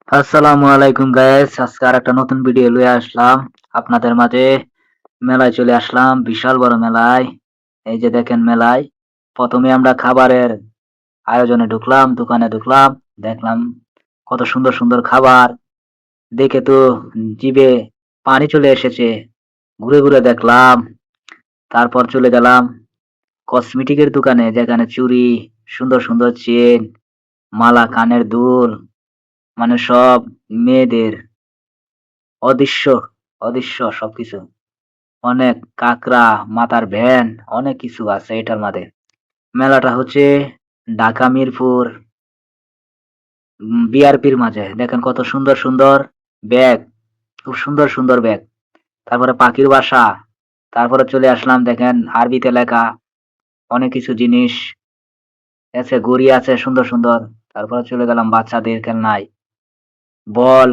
আসসালামু আলাইকুম গাইস, আজকে আর একটা নতুন ভিডিও লয়ে আসলাম আপনাদের মাঝে। মেলায় চলে আসলাম, বিশাল বড় মেলায়। এই যে দেখেন মেলায় প্রথমে আমরা খাবারের আয়োজনে ঢুকলাম, দোকানে ঢুকলাম, দেখলাম কত সুন্দর সুন্দর খাবার। দেখে তো জিভে পানি চলে এসেছে। ঘুরে ঘুরে দেখলাম, তারপর চলে গেলাম কসমেটিকের দোকানে, যেখানে চুড়ি, সুন্দর সুন্দর চেন, মালা, কানের দুল, মানে সব মেয়েদের অদৃশ্য অদৃশ্য সবকিছু। অনেক কাঁকড়া, মাথার ভ্যান, অনেক কিছু আছে এটার মাঝে। মেলাটা হচ্ছে ঢাকা মিরপুর বিআরপির মাঝে। দেখেন কত সুন্দর সুন্দর ব্যাগ, খুব সুন্দর সুন্দর ব্যাগ। তারপরে পাখির বাসা। তারপরে চলে আসলাম, দেখেন আরবিতে লেখা অনেক কিছু জিনিস আছে, ঘড়ি আছে সুন্দর সুন্দর। তারপরে চলে গেলাম বাচ্চাদের খেলনায়, বল,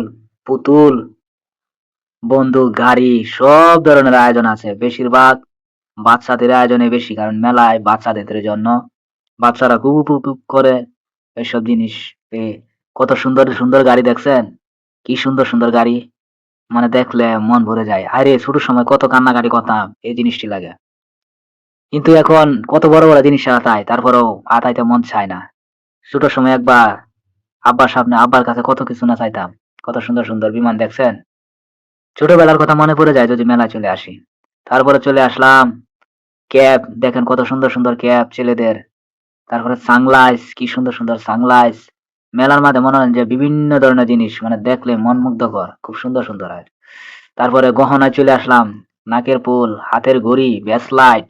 পুতুল, বন্দুক, গাড়ি, সব ধরনের আয়োজন আছে। বেশিরভাগ বাচ্চাদের আয়োজনে বেশি, কারণ মেলায় বাচ্চাদের জন্য। বাচ্চারা খুব উপভোগ করে এসব জিনিস পেয়ে। কত সুন্দর সুন্দর গাড়ি দেখছেন, কি সুন্দর সুন্দর গাড়ি, মানে দেখলে মন ভরে যায়। আরে ছোট সময় কত কান্নাকাটি করতাম, এই জিনিসটি লাগে। কিন্তু এখন কত বড় বড় জিনিস আতায়, তারপরেও আতাইতে মন চায় না। ছোট সময় একবার আব্বার সামনে, আব্বার কাছে কত কিছু না চাইতাম। কত সুন্দর সুন্দর বিমান দেখছেন, ছোটবেলার কথা মনে পড়ে যায় যদি মেলায় চলে আসি। তারপরে চলে আসলাম ক্যাপ, দেখেন কত সুন্দর সুন্দর ক্যাপ ছেলেদের। তারপরে সানগ্লাস, কি সুন্দর সুন্দর সানগ্লাস। মেলার মাঝে মনে হয় যে বিভিন্ন ধরনের জিনিস, মানে দেখলে মন মুগ্ধকর, খুব সুন্দর সুন্দর হয়। তারপরে গহনায় চলে আসলাম, নাকের ফুল, হাতের ঘড়ি, ব্রেসলাইট,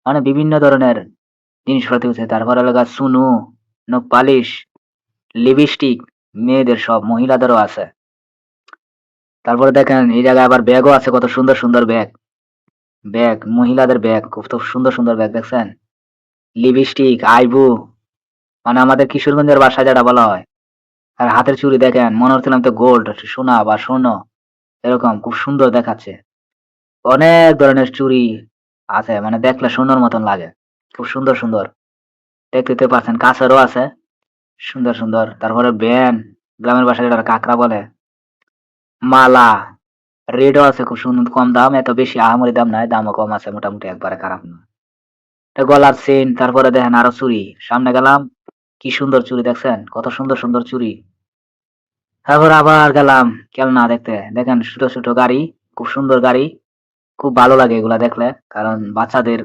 মানে বিভিন্ন ধরনের জিনিসপাতি হচ্ছে। তারপরে লাগা সুনু, নখ পালিশ, লিপস্টিক, মেয়েদের সব, মহিলাদেরও আছে। তারপরে দেখেন এই জায়গায় আবার ব্যাগও আছে, কত সুন্দর সুন্দর ব্যাগ। ব্যাগ, মহিলাদের ব্যাগ, খুব তো সুন্দর সুন্দর ব্যাগ দেখছেন। লিপস্টিক, আইব্রো, মানে আমাদের কিশোরগঞ্জের ভাষায় যেটা বলা হয়। আর হাতের চুড়ি দেখেন, মনে হচ্ছিলাম তো গোল্ড, সোনা বা স্বর্ণ, এরকম খুব সুন্দর দেখাচ্ছে। অনেক ধরনের চুড়ি আছে, মানে দেখলে সোনার মতন লাগে, খুব সুন্দর সুন্দর। দেখতে তো পাচ্ছেন, কাছেরও আছে সুন্দর সুন্দর। তারপরে ব্যান, গ্রামের ভাষায় যেটা কাঁকড়া বলে, মালা, রেডও আছে খুব সুন্দর, কম দাম, এত বেশি আহামরি দাম নাই, দামও কম আছে, মোটামুটি একবারে খারাপ না। এটা গলার চেন। তারপরে দেখেন আরো চুড়ি, সামনে গেলাম, কি সুন্দর চুড়ি দেখছেন, কত সুন্দর সুন্দর চুড়ি। তারপর আবার গেলাম খেলনা দেখতে, দেখেন ছোট ছোট গাড়ি, খুব সুন্দর গাড়ি, খুব ভালো লাগে এগুলা দেখলে, কারণ বাচ্চাদের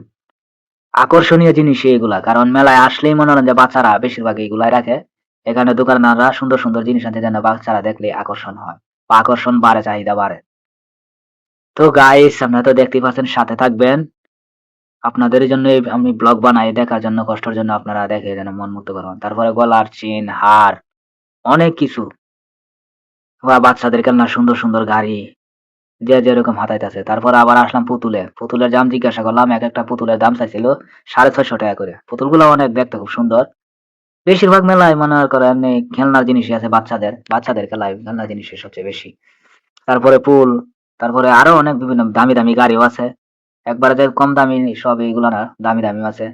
আকর্ষণীয় জিনিস এগুলা। কারণ মেলায় আসলেই মনে হয় যে বাচ্চারা বেশিরভাগ এগুলাই রাখে। এখানে দোকানদাররা সুন্দর সুন্দর জিনিস আনছে, যেন বাচ্চারা দেখলে আকর্ষণ হয়, বা আকর্ষণ বাড়ে, চাহিদা বাড়ে। তো গাইস, আপনারা তো দেখতেই পাচ্ছেন, সাথে থাকবেন। আপনাদের জন্য আমি ব্লগ বানাই, দেখার জন্য, কষ্টের জন্য, আপনারা দেখে যেন মন মুগ্ধ করবেন। তারপরে গলার চেন, হার, অনেক কিছু, বা বাচ্চাদের খেলনা, সুন্দর সুন্দর গাড়ি, যে যেরকম হাতাইতেছে। তারপর আবার আসলাম পুতুলে, পুতুলের দাম জিজ্ঞাসা করলাম, এক একটা পুতুলের দাম চাইছিল 650 টাকা করে। পুতুলগুলো অনেক দেখতে খুব সুন্দর। বেশিরভাগ মেলায় মনে করেন এমনি খেলনার জিনিসই আছে, বাচ্চাদের বাচ্চাদের খেলায় খেলনার জিনিসই সবচেয়ে বেশি। তারপরে পুল, তারপরে আরো অনেক বিভিন্ন দামি দামি গাড়িও আছে। একবারে যে কম দামি সব এইগুলো না, দামি দামি আছে।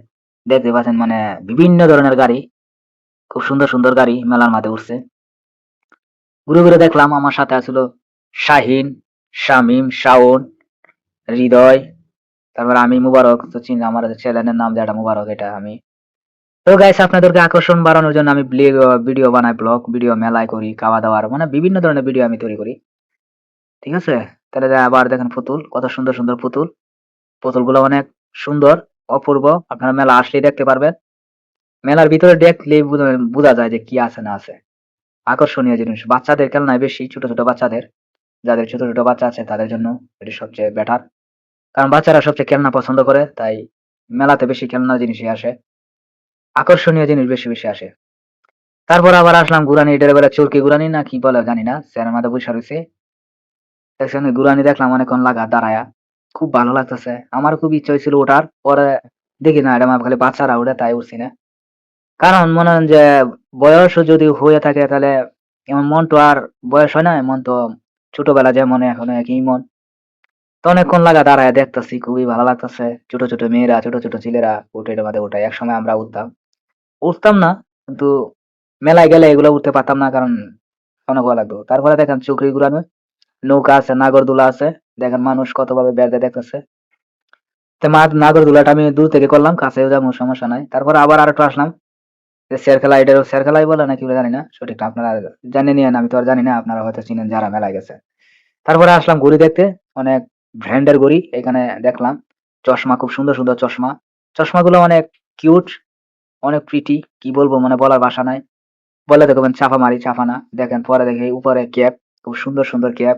দেখতে পাচ্ছেন, মানে বিভিন্ন ধরনের গাড়ি, খুব সুন্দর সুন্দর গাড়ি মেলার মাঝে উঠছে। ঘুরে ঘুরে দেখলাম, আমার সাথে আছিল শাহিন, শামিম, শাওন, হৃদয়, তারপর আমি মুবারক, তো চিনি আমার চ্যানেলের নাম যেটা মুবারক, এটা আমি। তো গাইস, আপনাদেরকে আকর্ষণ বাড়ানোর জন্য আমি ভিডিও বানাই, ব্লগ ভিডিও, মেলায় করি, খাওয়া দাওয়ার, মানে বিভিন্ন ধরনের ভিডিও আমি তৈরি করি। ঠিক আছে? তাহলে আবার দেখেন পুতুল, কত সুন্দর সুন্দর পুতুল। পুতুলগুলো অনেক সুন্দর, অপূর্ব। আপনারা মেলা আসলেই দেখতে পারবেন। মেলার ভিতরে দেখলেই বোঝা যায় যে কি আছে না আছে। আকর্ষণীয় জিনিস, বাচ্চাদের খেলনায় বেশি, ছোট ছোট বাচ্চাদের, যাদের ছোট ছোট বাচ্চা আছে তাদের জন্য এটি সবচেয়ে বেটার। কারণ বাচ্চারা সবচেয়ে খেলনা পছন্দ করে, তাই মেলাতে বেশি খেলনা জিনিসই আসে, আকর্ষণীয় জিনিস বেশি বেশি আসে। তারপর আবার আসলাম ঘুরানি, এটার বেলা চরকি ঘুরানি না কি বলে জানি না, স্যারের মাথা বসে রয়েছে। দেখছেন ঘুরানি, দেখলাম অনেকক্ষণ লাগা দাঁড়ায়া, খুব ভালো লাগতেছে। আমার খুব ইচ্ছা হয়েছিল ওঠার, পরে দেখি না, এটা আমার খালি বাচ্চারা ওঠে, তাই উঠছি না। কারণ মনে হয় যে বয়স যদি হয়ে থাকে, তাহলে এমন মন তো আর বয়স হয় না, মন তো ছোটবেলা যেমন এখনো একই মন। তো অনেকক্ষণ লাগা দাঁড়ায় দেখতেছি, খুবই ভালো লাগতেছে। ছোট ছোট মেয়েরা, ছোট ছোট ছেলেরা উঠে, এটার মাঝে উঠায়। একসময় আমরা উঠতাম, উঠতাম না, কিন্তু মেলায় গেলে এগুলো উঠতে পারতাম না, কারণ অনেক ভালো লাগতো। তারপরে দেখেন চুকরি ঘুরানো, নৌকা আছে, নাগরদোলা আছে। দেখেন মানুষ কতভাবে বেড়াতে দেখতেছে। তো নাগরদোলাটা আমি দূর থেকে করলাম, কাছেও যাবো সমস্যা নাই। তারপরে আবার আরেকটু আসলাম, যে শের খেলা, এটাও শের খেলাই বলে নাকি বলে জানি না, সঠিকটা আপনারা জানে নিয়েন, আমি তো আর জানি না, আপনারা হয়তো চিনেন যারা মেলায় গেছে। তারপরে আসলাম ঘুড়ি দেখতে, অনেক ব্র্যান্ডের ঘুড়ি এখানে দেখলাম। চশমা, খুব সুন্দর সুন্দর চশমা, চশমাগুলো অনেক কিউট, অনেক প্রিটি, কি বলবো মানে বলার ভাষা নাই। বলে দেখবেন চাপা মারি, চাপা না। দেখেন পরে দেখি উপরে ক্যাপ, খুব সুন্দর সুন্দর ক্যাপ,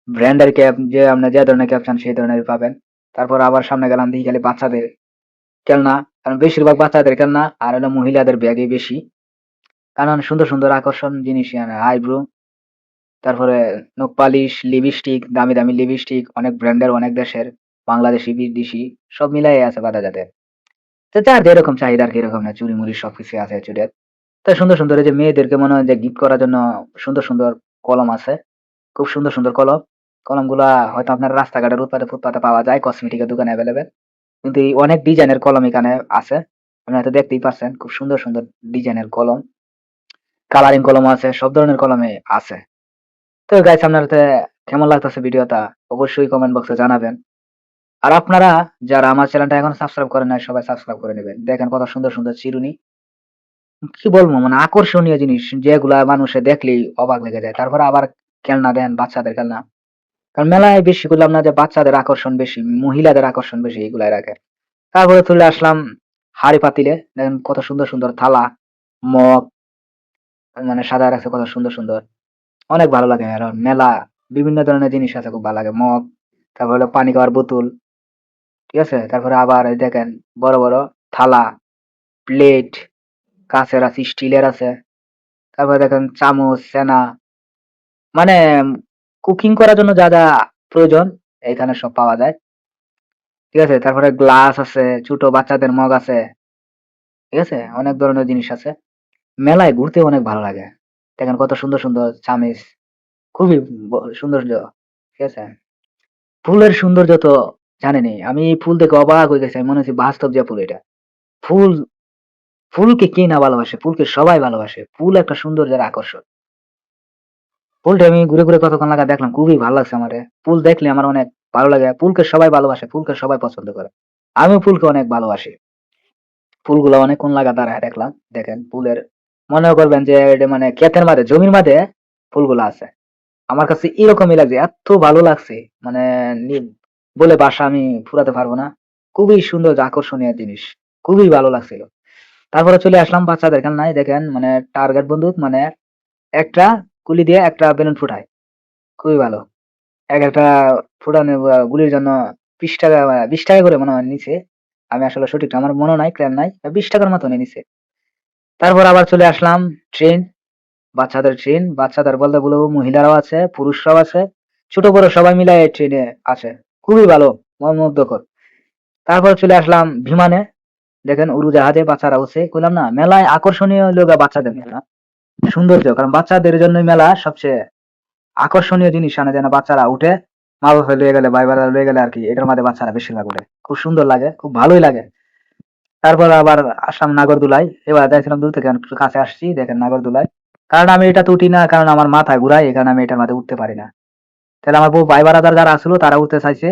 ব্র্যান্ডের ক্যাপ, যে আপনি যে ধরনের ক্যাপ চান সেই ধরনের পাবেন। তারপর আবার সামনে গেলাম, দেখি খালি বাচ্চাদের খেলনা, কারণ বেশিরভাগ বাচ্চাদের খেলনা, আর হলো মহিলাদের ব্যাগই বেশি, কারণ সুন্দর সুন্দর আকর্ষণ জিনিস, আইব্রো, তারপরে নখ পালিশ, লিপস্টিক, দামি দামি লিপস্টিক, অনেক ব্র্যান্ডের, অনেক দেশের, বাংলাদেশি, বিদেশি, সব মিলাই আছে বাজারে। তো যার যেরকম চাহিদা আর কি, এরকম না, চুরি মুড়ি সবকিছু আছে চুড়ির। তো সুন্দর সুন্দর এই যে মেয়েদেরকে মনে হয় যে গিফট করার জন্য সুন্দর সুন্দর কলম আছে, খুব সুন্দর সুন্দর কলম। কলমগুলা হয়তো আপনার রাস্তাঘাটের ফুটপাতে পাওয়া যায়, কসমেটিকের দোকানে অ্যাভেলেবেল, কিন্তু এই অনেক ডিজাইনের কলম এখানে আছে। আপনি হয়তো দেখতেই পাচ্ছেন, খুব সুন্দর সুন্দর ডিজাইনের কলম, কালারিং কলম আছে, সব ধরনের কলমে আছে। তো গাইস, আপনার কেমন লাগতেছে ভিডিওটা অবশ্যই কমেন্ট বক্সে জানাবেন। আর আপনারা যারা আমার চ্যানেলটা এখন সাবস্ক্রাইব করেন নাই, সবাই সাবস্ক্রাইব করে নেবেন। দেখেন কত সুন্দর সুন্দর চিরুনি, কি বলবো মানে আকর্ষণীয় জিনিস, যেগুলা মানুষে দেখলেই অবাক লেগে যায়। তারপরে আবার খেলনা দেন, বাচ্চাদের খেলনা, কারণ মেলায় বেশি করলাম না যে বাচ্চাদের আকর্ষণ বেশি, মহিলাদের আকর্ষণ বেশি, এগুলাই রাখে। তারপরে চলে আসলাম হাড়ি পাতিলে, দেখেন কত সুন্দর সুন্দর থালা, মগ, মানে সাদা রাখছে কত সুন্দর সুন্দর, অনেক ভালো লাগে। আর মেলা বিভিন্ন ধরনের জিনিস আছে, খুব ভালো লাগে। মগ, তারপর হলো পানি খাওয়ার বোতল, ঠিক আছে। তারপরে আবার এই দেখেন বড় বড় থালা, প্লেট, কাঁচের আছে, স্টিলের আছে। তারপরে দেখেন চামচ, চেনা, মানে কুকিং করার জন্য যা যা প্রয়োজন এখানে সব পাওয়া যায়, ঠিক আছে। তারপরে গ্লাস আছে, ছোট বাচ্চাদের মগ আছে, ঠিক আছে, অনেক ধরনের জিনিস আছে। মেলায় ঘুরতে অনেক ভালো লাগে। দেখেন কত সুন্দর সুন্দর চামিচ, খুবই সৌন্দর্য, ঠিক আছে। ফুলের সৌন্দর্য তো জানেনই, আমি এই ফুল দেখে অবাক হয়ে গেছি, আমি মনে হচ্ছে বাস্তব যে ফুল এটা। ফুল, ফুলকে কে না ভালোবাসে, ফুলকে সবাই ভালোবাসে, ফুল একটা সৌন্দর্যের আকর্ষণ। ফুলটা আমি ঘুরে ঘুরে কতক্ষণ লাগা দেখলাম, খুবই ভালো লাগছে আমার। ফুল দেখলে আমার অনেক ভালো লাগে, ফুলকে সবাই ভালোবাসে, ফুলকে সবাই পছন্দ করে, আমিও ফুলকে অনেক ভালোবাসি। ফুলগুলো অনেকক্ষণ লাগা দাঁড়ায় দেখলাম। দেখেন ফুলের, মনে করবেন যে এটা মানে ক্ষেতের মাঝে, জমির মাঝে ফুলগুলো আছে। আমার কাছে এরকমই লাগছে, এত ভালো লাগছে, মানে বলে বাসা আমি ফুরাতে পারবো না। খুবই সুন্দর, আকর্ষণীয় জিনিস, খুবই ভালো লাগছিল। তারপরে চলে আসলাম বাচ্চাদের খেলনায়, দেখেন মানে টার্গেট বন্দুক, মানে একটা গুলি দিয়ে একটা বেলুন ফুটায়, খুবই ভালো। এক একটা ফুটানো গুলির জন্য 20 টাকা, 20 টাকা করে মনে হয় নিচে, আমি আসলে সঠিক আমার মনে নাই, ক্লেম নাই, 20 টাকার মতো নিচে। তারপর আবার চলে আসলাম ট্রেন, বাচ্চাদের ট্রেন, বাচ্চাদের বলতে বলবো, মহিলারাও আছে, পুরুষরাও আছে, ছোট বড় সবাই মিলাই এই ট্রেনে আছে, খুবই ভালো, মনোমুগ্ধকর। তারপর চলে আসলাম বিমানে, দেখেন উড়োজাহাজে বাচ্চারা উঠছে, বললাম না মেলায় আকর্ষণীয় হলো গিয়ে বাচ্চাদের মেলা, সৌন্দর্য, কারণ বাচ্চাদের জন্য মেলা সবচেয়ে আকর্ষণীয় জিনিস আনে, যেন বাচ্চারা উঠে, মা বাবা লয়ে গেলে, ভাই বাবা লয়ে গেলে আর কি, এটার মধ্যে বাচ্চারা বেশিরভাগ উঠে, খুব সুন্দর লাগে, খুব ভালোই লাগে। তারপর আবার আসলাম নাগরদোলায়, এবার দেখছিলাম দূর থেকে, আমি একটু কাছে আসছি, দেখেন নাগরদোলায়, কারণ আমি এটাতে উঠি না, কারণ আমার মাথা ঘুরায়, এই কারণে আমি এটার মধ্যে উঠতে পারি না। তাহলে আমার বউ ভাই বারাদার যারা আসলো তারা উঠতে চাইছে,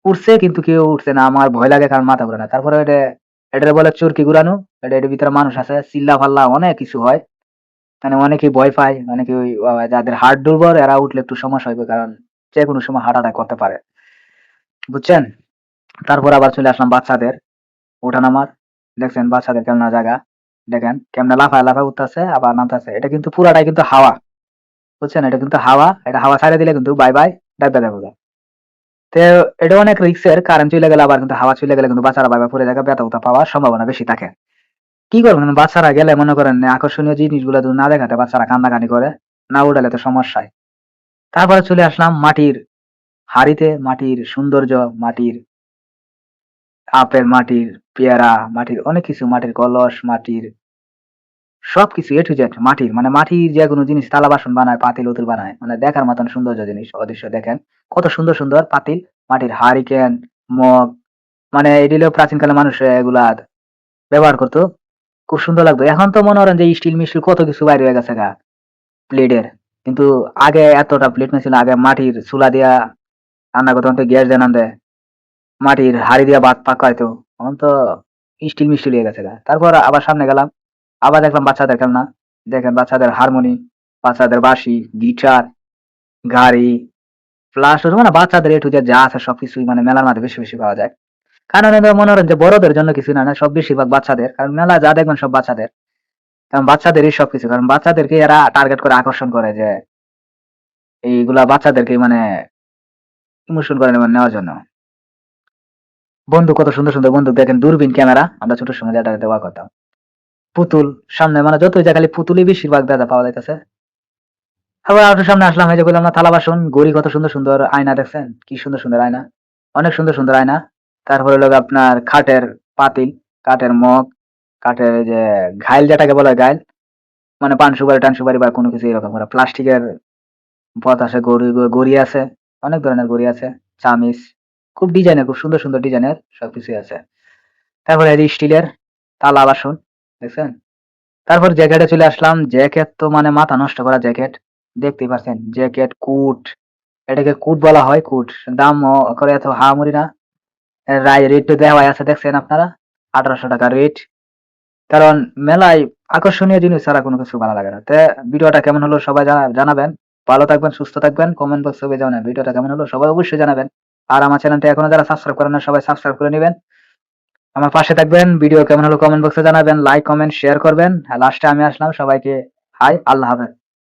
উঠছে, কিন্তু কেউ উঠছে না, আমার ভয় লাগে, কারণ মাথা ঘুরে না। তারপরে এটা বলে চরকি ঘুরানো, এটার ভিতরে মানুষ আছে, চিল্লা ফাল্লা অনেক কিছু হয়, মানে অনেকে ভয় পায়, অনেকে ওই যাদের হার্ট দুর্বল এরা উঠলে একটু সমস্যা হবে, কারণ যে কোনো সময় হার্ট অ্যাটাক করতে পারে, বুঝছেন। তারপর আবার চলে আসলাম বাচ্চাদের ওঠানামার, দেখছেন বাচ্চাদের খেলনা জায়গা, দেখেন কেমনে লাফায় লাফায় উঠতেছে আবার নামতেছে, এটা কিন্তু পুরাটাই কিন্তু হাওয়া, বুঝছেন, এটা কিন্তু হাওয়া, এটা হাওয়া ছাড়ে দিলে কিন্তু বাই বাই, ডাব্বা যাবো। তো এটা অনেক রিস্কের, কারেন্ট চলে গেলে আবার কিন্তু হাওয়া চলে গেলে কিন্তু বাচ্চারা বাই বাই পড়ে যাবে, ব্যথা উঠা পাওয়ার সম্ভাবনা বেশি থাকে। কি করবেন, বাচ্চারা গেলে মনে করেন আকর্ষণীয় জিনিসগুলো যদি না দেখাতে, বাচ্চারা কান্দাকানি করে, না উঠালে তো সমস্যায়। তারপরে চলে আসলাম মাটির হাড়িতে, মাটির সৌন্দর্য, মাটির আপেল, মাটির পেয়ারা, মাটির অনেক কিছু, মাটির কলস, মাটির সবকিছু এ টু জেড মাটির, মানে মাটির যে কোনো জিনিস, থালা বাসন বানায়, পাতিল উতিল বানায়, মানে দেখার মতন সৌন্দর্য জিনিস, অদৃশ্য। দেখেন কত সুন্দর সুন্দর পাতিল, মাটির হারিকেন, মগ, মানে এগুলো প্রাচীনকালে মানুষ এগুলা ব্যবহার করতো, খুব সুন্দর লাগতো। এখন তো মনে করেন যে স্টিল মিস্টিল কত কিছু বাইরে হয়ে গেছে গা, প্লেটের। কিন্তু আগে এতটা প্লেট না ছিল, আগে মাটির চুলা দিয়া রান্না করতে, তখন তো গ্যাস দিয়ে দেয়, মাটির হাঁড়ি দিয়া ভাত পাকা হইতো। এখন তো স্টিল মিস্টিল হয়ে গেছে গা। তারপর আবার সামনে গেলাম, আবার দেখলাম বাচ্চাদের খেলনা। দেখেন বাচ্চাদের হারমোনি, বাচ্চাদের বাঁশি, গিটার, গাড়ি, প্লাস মানে বাচ্চাদের এ টু জেড যা আছে সবকিছুই মানে মেলার মাঝে বেশি বেশি পাওয়া যায়। কারণ এটা মনে করেন যে বড়দের জন্য কিছু না, না সব বেশিরভাগ বাচ্চাদের, কারণ মেলা যা দেখবেন সব বাচ্চাদের, কারণ বাচ্চাদেরই সবকিছু, কারণ বাচ্চাদেরকে এরা টার্গেট করে আকর্ষণ করে যে এইগুলা বাচ্চাদেরকে মানে ইমোশন করে নেওয়ার জন্য। বন্দুক, কত সুন্দর সুন্দর বন্দুক, দেখেন দূরবীন ক্যামেরা, আমরা ছোট সময় যেটা দেওয়া করতাম। পুতুল, সামনে মানে যত জায়গা খালি পুতুলই বেশিরভাগ দাদা পাওয়া যাইতেছে। আবার আরেকটু সামনে আসলাম, এই যে বললাম না থালা বাসন, ঘড়ি, কত সুন্দর সুন্দর আয়না, দেখছেন কি সুন্দর সুন্দর আয়না, অনেক সুন্দর সুন্দর আয়না। তারপরে লোক আপনার খাটের পাতিল, কাঠের মগ, কাঠের এই যে ঘাইল যেটাকে বলা হয়, ঘাইল মানে পান সুপারি টান সুপারি বা কোনো কিছু এরকম করা, প্লাস্টিকের পথ আছে, গড়ি গড়ি আছে, অনেক ধরনের গড়ি আছে, চামিচ, খুব ডিজাইনের, খুব সুন্দর সুন্দর ডিজাইনের সবকিছুই আছে। তারপরে এই যে স্টিলের থালা বাসন, দেখছেন। তারপর জ্যাকেটে চলে আসলাম, জ্যাকেট তো মানে মাথা নষ্ট করা জ্যাকেট, দেখতেই পাচ্ছেন জ্যাকেট, কুট, এটাকে কুট বলা হয়, কুট দাম করে এত হামাগুড়ি না। রায় রেট তো দেওয়া আছে, দেখছেন আপনারা, 1800 টাকা রেট। কারণ মেলায় আকর্ষণীয় জিনিস ছাড়া কোনো কিছু ভালো লাগে না। তে ভিডিওটা কেমন হলো সবাই জানাবেন। ভালো থাকবেন, সুস্থ থাকবেন, কমেন্ট বক্সে জানাবেন ভিডিওটা কেমন হলো, সবাই অবশ্যই জানাবেন। আর আমার চ্যানেলটা এখনো যারা সাবস্ক্রাইব করেন না, সবাই সাবস্ক্রাইব করে নেবেন, আমার পাশে থাকবেন। ভিডিও কেমন হলো কমেন্ট বক্সে জানাবেন, লাইক কমেন্ট শেয়ার করবেন। লাস্টে আমি আসলাম, সবাইকে হাই, আল্লাহ হাফেজ।